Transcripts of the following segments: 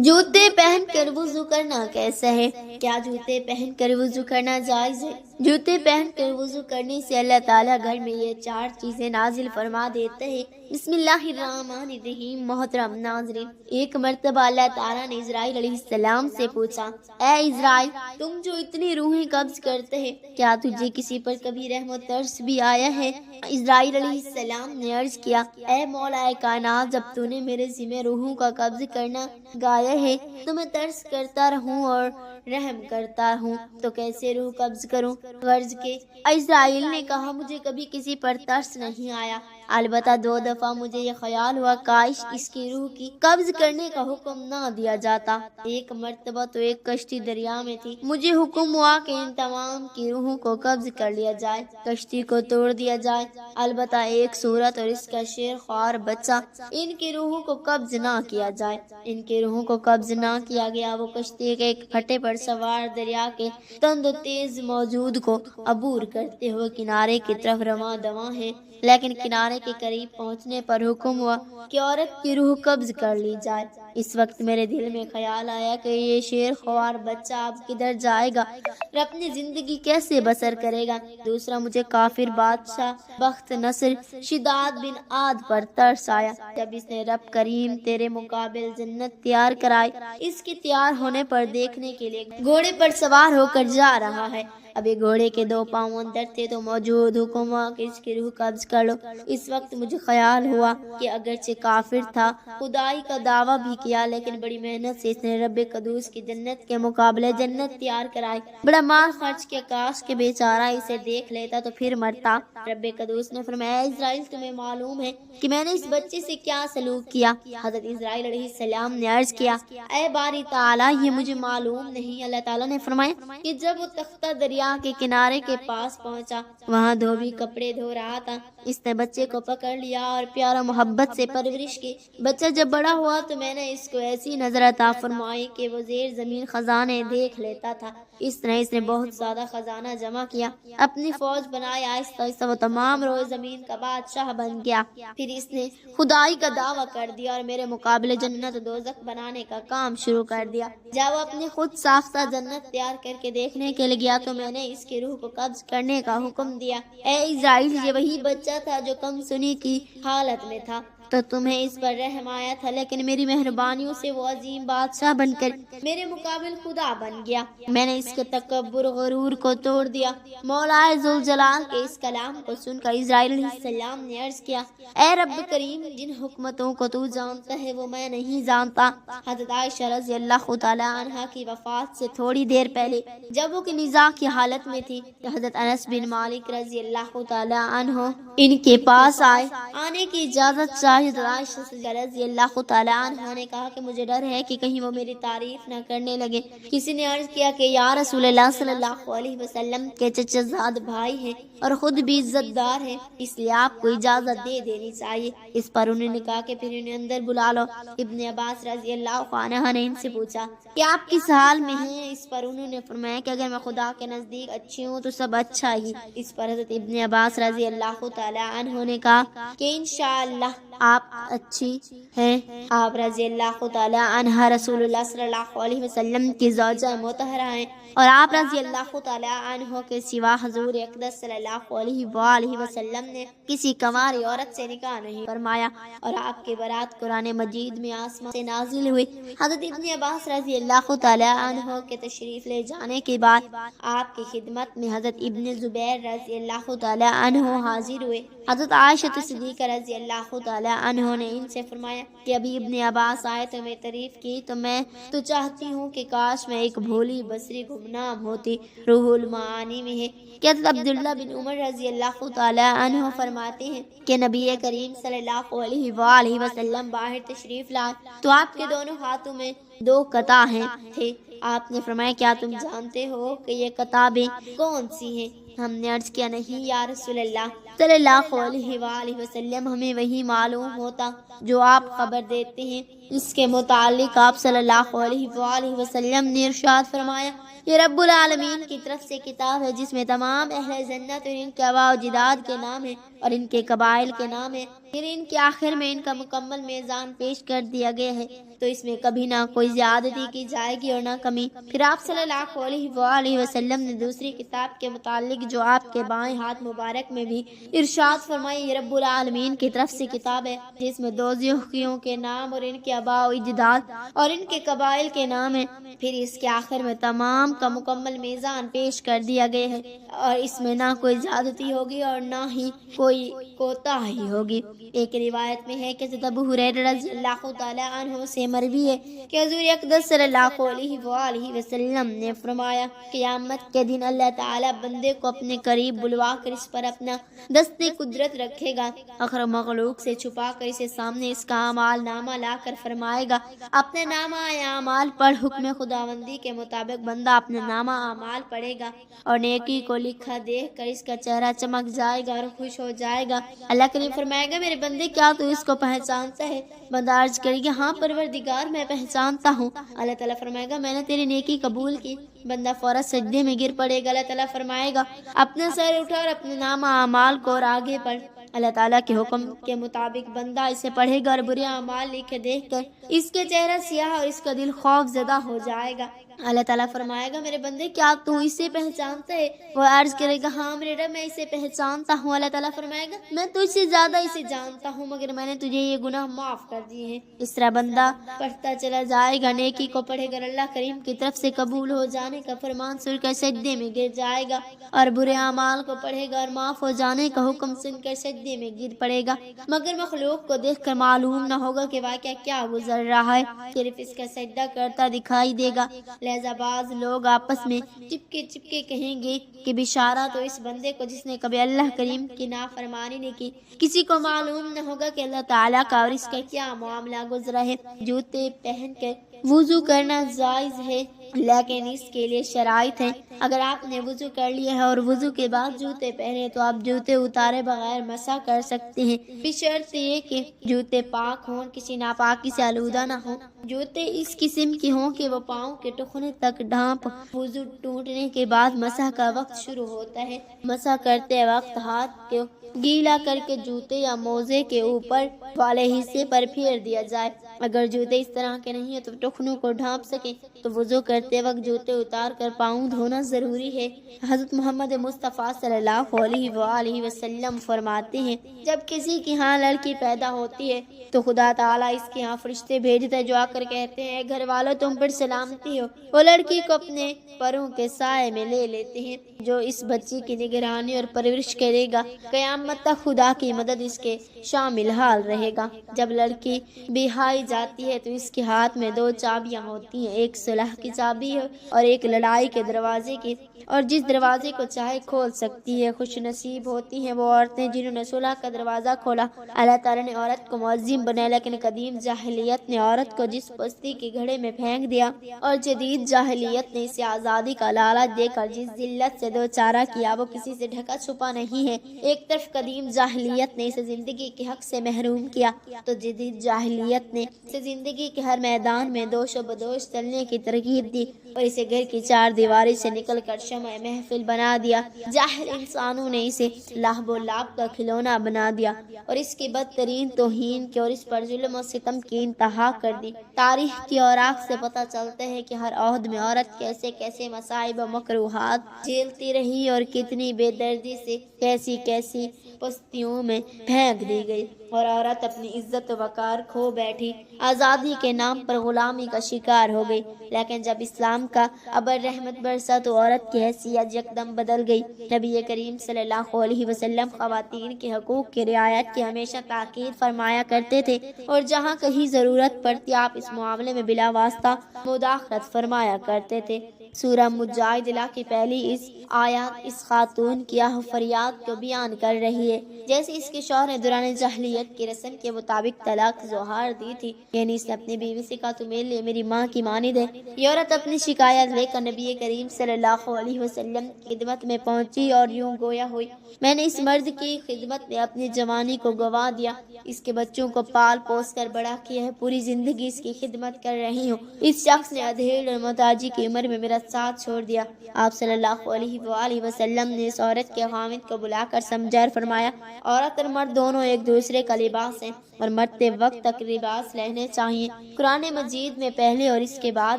جوتے پہن کر وضو کرنا کیسا ہے؟ کیا جوتے پہن کر وضو کرنا جائز ہے؟ جوتے پہن کر وضو کرنے سے اللہ تعالیٰ گھر میں یہ 4 چیزیں نازل فرما دیتے ہیں۔ بسم اللہ الرحمن الرحیم۔ محترم ناظرین، ایک مرتبہ اللہ تعالیٰ نے اسرائیل علیہ السلام سے پوچھا، اے اسرائیل، تم جو اتنی روحیں قبض کرتے ہیں، کیا تجھے کسی پر کبھی رحم و ترس بھی آیا ہے؟ اسرائیل علیہ السلام نے عرض کیا، اے مولا کائنات، جب تو نے میرے ذمہ روحوں کا قبض کرنا گایا ہے تو میں ترس کرتا رہوں اور رحم کرتا ہوں تو کیسے روح قبض کروں؟ غرض کے اسرائیل نے کہا، مجھے کبھی کسی پر ترس نہیں آیا، البتہ 2 دفعہ مجھے یہ خیال ہوا کاش اس کی روح کی قبض کرنے کا حکم نہ دیا جاتا۔ ایک مرتبہ تو ایک کشتی دریا میں تھی، مجھے حکم ہوا کہ ان تمام کی روحوں کو قبض کر لیا جائے، کشتی کو توڑ دیا جائے، البتہ ایک صورت اور اس کا شیر خوار بچہ، ان کی روحوں کو قبض نہ کیا جائے۔ ان کی روحوں کو قبض نہ کیا گیا۔ وہ کشتی کے ایک پھٹے پر سوار دریا کے تند و تیز موجود کو عبور کرتے ہوئے کنارے کی طرف رواں دواں ہے، لیکن کنارے کے قریب پہنچنے پر حکم ہوا کہ عورت کی روح قبض کر لی جائے۔ اس وقت میرے دل میں خیال آیا کہ یہ شیر خوار بچہ اب کدھر جائے گا اور اپنی زندگی کیسے بسر کرے گا؟ دوسرا، مجھے کافر بادشاہ بخت نصر شداد بن عاد پر ترس آیا، جب اس نے رب کریم تیرے مقابل جنت تیار کرائی، اس کے تیار ہونے پر دیکھنے کے لیے گھوڑے پر سوار ہو کر جا رہا ہے۔ ابھی گھوڑے کے 2 پاؤں اندر تھے تو موجود حکم ہوا کہ اس کی روح قبض کر لو۔ اس وقت مجھے خیال ہوا کہ اگرچہ کافر تھا، خدائی کا دعویٰ بھی کیا، لیکن بڑی محنت سے اس نے رب قدوس کی جنت کے مقابلے جنت تیار کرائی، بڑا مال خرچ کیا، کاش کہ بیچارہ اسے دیکھ لیتا تو پھر مرتا۔ رب قدوس نے فرمایا، اسرائیل، تمہیں معلوم ہے کہ میں نے اس بچے سے کیا سلوک کیا؟ حضرت اسرائیل علیہ السلام نے عرض کیا، اے باری تعالیٰ، یہ مجھے معلوم نہیں۔ اللہ تعالیٰ نے فرمایا کہ جب وہ تختہ دریا کے کنارے کے پاس پہنچا، وہاں دھوبی کپڑے دھو رہا تھا، اس نے بچے کو پکڑ لیا اور پیار و محبت سے پرورش کی۔ بچہ جب بڑا ہوا تو میں نے اس کو ایسی نظر عطا فرمائی کہ وہ زیر زمین خزانے دیکھ لیتا تھا۔ اس طرح اس نے بہت زیادہ خزانہ جمع کیا، اپنی فوج بنائی، آہستہ آہستہ وہ تمام روئے زمین کا بادشاہ بن گیا۔ پھر اس نے خدائی کا دعویٰ کر دیا اور میرے مقابلے جنت و دوزخ بنانے کا کام شروع کر دیا۔ جب وہ اپنی خود ساختہ جنت تیار کر کے دیکھنے کے لیے گیا تو میں نے اس کی روح کو قبض کرنے کا حکم دیا۔ اے اسرائیل، یہ وہی بچہ تھا جو کم سنی کی حالت میں تھا، تو تمہیں اس پر رحم آیا تھا، لیکن میری مہربانیوں سے وہ عظیم بادشاہ بن کر میرے مقابل خدا بن گیا۔ میں نے اس کے تکبر و غرور کو توڑ دیا۔ مولا ذوالجلال کے اس کلام کو سن کر اسرائیل علیہ السلام نے عرض کیا، اے رب کریم، جن حکمتوں کو تو جانتا ہے وہ میں نہیں جانتا۔ حضرت عائشہ رضی اللہ تعالیٰ عنہا کی وفات سے تھوڑی دیر پہلے جب وہ نزاع کی حالت میں تھی تو حضرت انس بن مالک رضی اللہ تعالیٰ عنہ ان کے پاس آئے۔ آنے کی اجازت چاہی۔ حضرت عائشہ رضی اللہ تعالیٰ عنہ نے کہا کہ مجھے ڈر ہے کہ کہیں وہ میری تعریف نہ کرنے لگے۔ کسی نے عرض کیا کہ یا رسول اللہ صلی اللہ علیہ وسلم کے چچا زاد بھائی ہیں اور خود بھی عزت دار ہیں، اس لیے آپ کو اجازت دے دینی چاہیے۔ اس پر انہوں نے کہا کہ پھر انہیں اندر بلا لو۔ ابن عباس رضی اللہ عنہ نے ان سے پوچھا کہ آپ کس حال میں ہیں؟ اس پر انہوں نے فرمایا کہ اگر میں خدا کے نزدیک اچھی ہوں تو سب اچھا ہی۔ اس پر حضرت ابن عباس رضی اللہ تعالیٰ عنہ نے کہا کہ انشاءاللہ آپ اچھی ہیں۔ آپ رضی اللہ تعالیٰ عنہ رسول اللہ صلی اللہ علیہ وسلم کی زوجہ مطہرہ ہیں اور آپ رضی اللہ تعالیٰ عنہ کے سوا حضور اقدس صلی اللہ علیہ وآلہ وسلم نے کسی کنواری عورت سے نکاح نہیں فرمایا، اور آپ کے برات قرآن مجید میں آسمان سے نازل ہوئی۔ حضرت ابن عباس رضی اللہ تعالیٰ عنہ کے تشریف لے جانے کے بعد آپ کی خدمت میں حضرت ابن زبیر رضی اللہ تعالیٰ عنہ حاضر ہوئے۔ حضرت عائشہ صدیقہ رضی اللہ تعالیٰ عنہ نے ان سے فرمایا کہ ابھی ابن عباس آئے تو میں تعریف کی تو میں تو چاہتی ہوں کہ کاش میں ایک بھولی بصری گمنام ہوتی۔ روح المعانی میں ہے کہ حضرت عبداللہ بن عمر رضی اللہ تعالیٰ عنہ فرماتے ہیں کہ نبی کریم صلی اللہ علیہ وآلہ وسلم باہر تشریف لائے تو آپ کے دونوں ہاتھوں میں 2 کتابیں تھے۔ آپ نے فرمایا کیا تم جانتے ہو کہ یہ کتابیں کون سی ہیں؟ ہم نے عرض کیا نہیں یا رسول اللہ صلی اللہ علیہ وآلہ وسلم، ہمیں وہی معلوم ہوتا جو آپ خبر دیتے ہیں۔ اس کے متعلق آپ صلی اللہ علیہ وآلہ وسلم نے ارشاد فرمایا، یہ رب العالمین کی طرف سے کتاب ہے جس میں تمام اہل جنت اور ان کے آباء و اجداد کے نام ہیں۔ اور ان کے قبائل کے نام ہیں۔ پھر ان کے آخر میں ان کا مکمل میزان پیش کر دیا گیا ہے، تو اس میں کبھی نہ کوئی زیادتی کی جائے گی اور نہ کمی۔ پھر آپ صلی اللہ علیہ وآلہ وسلم نے دوسری کتاب کے متعلق جو آپ کے بائیں ہاتھ مبارک میں بھی ارشاد فرمائی، یہ رب العالمین کی طرف سے کتاب ہے جس میں دو ذکیوں کے نام اور ان کے آباء و اجداد اور ان کے قبائل کے نام ہیں۔ پھر اس کے آخر میں تمام کا مکمل میزان پیش کر دیا گیا ہے، اور اس میں نہ کوئی زیادتی ہوگی اور نہ ہی کوئی کوتاہی ہوگی۔ ایک روایت میں ہے کہ حضرت ابو ہریرہ رضی اللہ تعالی عنہ سے مروی ہے کہ حضور اقدس صلی اللہ علیہ وآلہ وسلم نے فرمایا، قیامت کے دن اللہ تعالی بندے کو اپنے قریب بلوا کر اس پر اپنا دست قدرت رکھے گا، آخر مخلوق سے چھپا کر اسے سامنے اس کا اعمال نامہ لا کر فرمائے گا، اپنے نامہ اعمال پر حکم خداوندی کے مطابق بندہ اپنے نامہ اعمال پڑھے گا اور نیکی کو لکھا دیکھ کر اس کا چہرہ چمک جائے گا اور خوش ہو جائے گا۔ اللہ کریم فرمائے گا، میرے بندے کیا تو اس کو پہچانتا ہے؟ بندہ عرض کرے گا، ہاں پروردگار میں پہچانتا ہوں۔ اللہ تعالیٰ فرمائے گا، میں نے تیری نیکی قبول کی۔ بندہ فوراً سجدے میں گر پڑے گا۔ اللہ تعالیٰ فرمائے گا، اپنا سر اٹھا اور اپنے نامہ اعمال کو اور آگے پڑھ۔ اللہ تعالیٰ کے حکم کے مطابق بندہ اسے پڑھے گا اور برے اعمال لکھے دیکھ کر اس کے چہرہ سیاہ اور اس کا دل خوف زدہ ہو جائے گا۔ اللہ تعالیٰ فرمائے گا، میرے بندے کیا تو اسے پہچانتا ہے؟ وہ عرض کرے گا، ہاں میرے رب میں اسے پہچانتا ہوں۔ اللہ تعالیٰ فرمائے گا، میں تجھ سے زیادہ اسے جانتا ہوں، مگر میں نے تجھے یہ گناہ معاف کر دیے ہیں۔ اس طرح بندہ پڑھتا چلا جائے گا، نیکی کو پڑھے گا، اللہ کریم کی طرف سے قبول ہو جانے کا فرمان سن کر سجدے میں گر جائے گا، اور برے اعمال کو پڑھے گا اور معاف ہو جانے کا حکم سن کر سجدے میں گر پڑے گا، مگر مخلوق کو دیکھ کر معلوم نہ ہوگا کہ واقعہ کیا گزر رہا ہے، صرف اس کا سجدہ کرتا دکھائی دے گا۔ لہذا بعض لوگ آپس میں چپکے کہیں گے کہ بشارہ تو اس بندے کو جس نے کبھی اللہ کریم کی نافرمانی نہیں کی۔ کسی کو معلوم نہ ہوگا کہ اللہ تعالیٰ کا اور اس کا کیا معاملہ گزرا ہے۔ جوتے پہن کر وضو کرنا جائز ہے، لیکن اس کے لیے شرائط ہیں۔ اگر آپ نے وضو کر لیا ہے اور وضو کے بعد جوتے پہنے تو آپ جوتے اتارے بغیر مسح کر سکتے ہیں، بشرط یہ کہ جوتے پاک ہوں، کسی ناپاکی سے آلودہ نہ ہوں۔ جوتے اس قسم کے ہوں کہ وہ پاؤں کے ٹخنے تک ڈھانپ۔ وضو ٹوٹنے کے بعد مسح کا وقت شروع ہوتا ہے۔ مسح کرتے وقت ہاتھ کو گیلا کر کے جوتے یا موزے کے اوپر والے حصے پر پھیر دیا جائے۔ اگر جوتے اس طرح کے نہیں ہیں تو ٹخنوں کو ڈھانپ سکیں تو وضو کرتے وقت جوتے اتار کر پاؤں دھونا ضروری ہے۔ حضرت محمد مصطفیٰ صلی اللہ علیہ وآلہ وسلم فرماتے ہیں، جب کسی کی ہاں لڑکی پیدا ہوتی ہے تو خدا تعالیٰ اس کے ہاں فرشتے بھیجتا ہے جو آ کر کہتے ہیں، اے گھر والوں تم پر سلامتی ہو۔ وہ لڑکی کو اپنے پروں کے سائے میں لے لیتے ہیں جو اس بچی کی نگرانی اور پرورش کرے گا، قیامت تک خدا کی مدد اس کے شامل حال رہے گا۔ جب لڑکی بہائی جاتی ہے تو اس کے ہاتھ میں دو چابیاں ہوتی ہیں، ایک صلح کی چابی ہے اور ایک لڑائی کے دروازے کی، اور جس دروازے کو چاہے کھول سکتی ہے۔ خوش نصیب ہوتی ہیں وہ عورتیں جنہوں نے صلح کا دروازہ کھولا۔ اللہ تعالیٰ نے عورت کو معظم بنایا، لیکن قدیم جاہلیت نے عورت کو جس پستی کے گھڑے میں پھینک دیا اور جدید جاہلیت نے اسے آزادی کا لالچ دے کر جس ذلت سے دو چارہ کیا وہ کسی سے ڈھکا چھپا نہیں ہے۔ ایک طرف قدیم جاہلیت نے اسے زندگی کے حق سے محروم کیا تو جدید جاہلیت نے اسے زندگی کے ہر میدان میں دوش و بدوش چلنے کی ترغیب دی اور اسے گھر کی چار دیواری سے نکل کر شمع محفل بنا دیا۔ جاہل انسانوں نے اسے لہو و لعب کا کھلونا بنا دیا اور اس کی بدترین توہین کی اور اس پر ظلم و ستم کی انتہا کر دی۔ تاریخ کی اوراق سے پتہ چلتا ہے کہ ہر عہد میں عورت کیسے کیسے مصائب و مکروہات جھیلتی رہی اور کتنی بے دردی سے کیسی کیسی پستیوں میں پھینک دی گئی، اور عورت اپنی عزت و وقار کھو بیٹھی، آزادی کے نام پر غلامی کا شکار ہو گئی۔ لیکن جب اسلام کا ابر رحمت برسا تو عورت کی حیثیت یکدم بدل گئی۔ نبی کریم صلی اللہ علیہ وسلم خواتین کے حقوق کی رعایت کی ہمیشہ تاکید فرمایا کرتے تھے، اور جہاں کہیں ضرورت پڑتی آپ اس معاملے میں بلا واسطہ مداخلت فرمایا کرتے تھے۔ سورہ مجادلہ کی پہلی اس آیات اس خاتون کی آہ فریاد کو بیان کر رہی ہے۔ جیسے اس کے شوہر نے دوران جاہلیت جاہلیت کی رسم کے مطابق طلاق زہار دی تھی، یعنی اس نے اپنی بیوی سے کہا تو میرے لیے میری ماں کی مانند ہے۔ یہ عورت اپنی شکایت لے کر نبی کریم صلی اللہ علیہ وسلم کی خدمت میں پہنچی اور یوں گویا ہوئی، میں نے اس مرد کی خدمت میں اپنی جوانی کو گنوا دیا، اس کے بچوں کو پال پوس کر بڑا کیا ہے، پوری زندگی اس کی خدمت کر رہی ہوں، اس شخص نے ادھیڑ اور محتاجی کی عمر میں میرا ساتھ چھوڑ دیا۔ آپ صلی اللہ علیہ وآلہ وسلم نے اس عورت کے خاوند کو بلا کر سمجھا اور فرمایا، عورت اور مرد دونوں ایک دوسرے کا لباس ہیں اور مرتے وقت تک لباس رہنے چاہیے۔ قرآن مجید میں پہلے اور اس کے بعد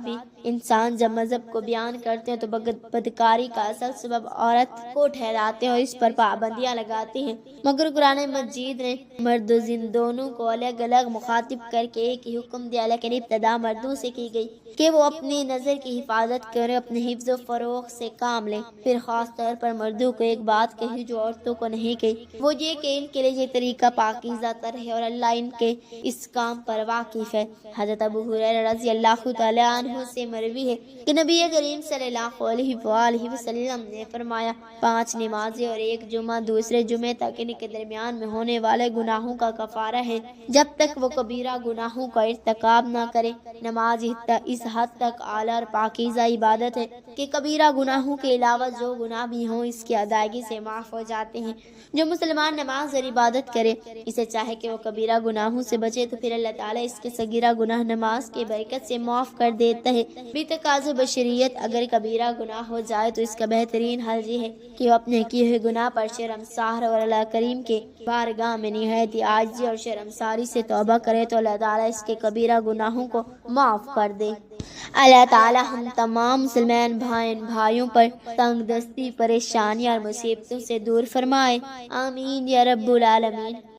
بھی انسان جب مذہب کو بیان کرتے ہیں تو بدکاری کا اصل سبب عورت کو ٹھہراتے ہیں اور اس پر پابندیاں لگاتے ہیں، مگر قرآن مجید نے مرد و زن دونوں کو الگ الگ مخاطب کر کے ایک ہی حکم دیا، لیکن ابتدا مردوں سے کی گئی کہ وہ اپنی نظر کی حفاظت کریں، اپنے حفظ و فروغ سے کام لیں۔ پھر خاص طور پر مردوں کو ایک بات کہی جو عورتوں کو نہیں کہی، وہ یہ کہ ان کے لیے یہ طریقہ پاکیزہ تر ہے اور اللہ ان کے اس کام پر واقف ہے۔ حضرت ابو ہریرہ رضی اللہ تعالیٰ عنہ سے مروی ہے کہ نبی کریم صلی اللہ علیہ وآلہ وسلم نے فرمایا، 5 نمازیں اور 1 جمعہ دوسرے جمعے تک ان کے درمیان میں ہونے والے گناہوں کا کفارہ ہے جب تک وہ کبیرہ گناہوں کا ارتکاب نہ کرے۔ نماز اس حد تک اعلیٰ اور پاکیزہ عبادت ہے کہ کبیرہ گناہوں کے علاوہ جو گناہ بھی ہوں اس کی ادائیگی سے معاف ہو جاتے ہیں۔ جو مسلمان نماز اور عبادت کرے، اسے چاہے کہ وہ کبیرہ گناہوں سے بچے تو پھر اللہ تعالیٰ اس کے صغیرہ گناہ نماز کی برکت سے معاف کر دیتا ہے۔ بتقاضی بشریت اگر کبیرہ گناہ ہو جائے تو اس کا بہترین حل یہ ہے کہ وہ اپنے کیے ہوئے گناہ پر شرمسار اور اللہ کریم کے بارگاہ میں نہایت عاجزی اور شرمساری سے توبہ کرے تو اللہ تعالیٰ اس کے کبیرہ گناہوں کو معاف کر دے۔ اللہ تعالیٰ ہم تمام مسلمان بھائیوں پر تنگ دستی، پریشانیاں اور مصیبتوں سے دور فرمائے، آمین یا رب العالمین۔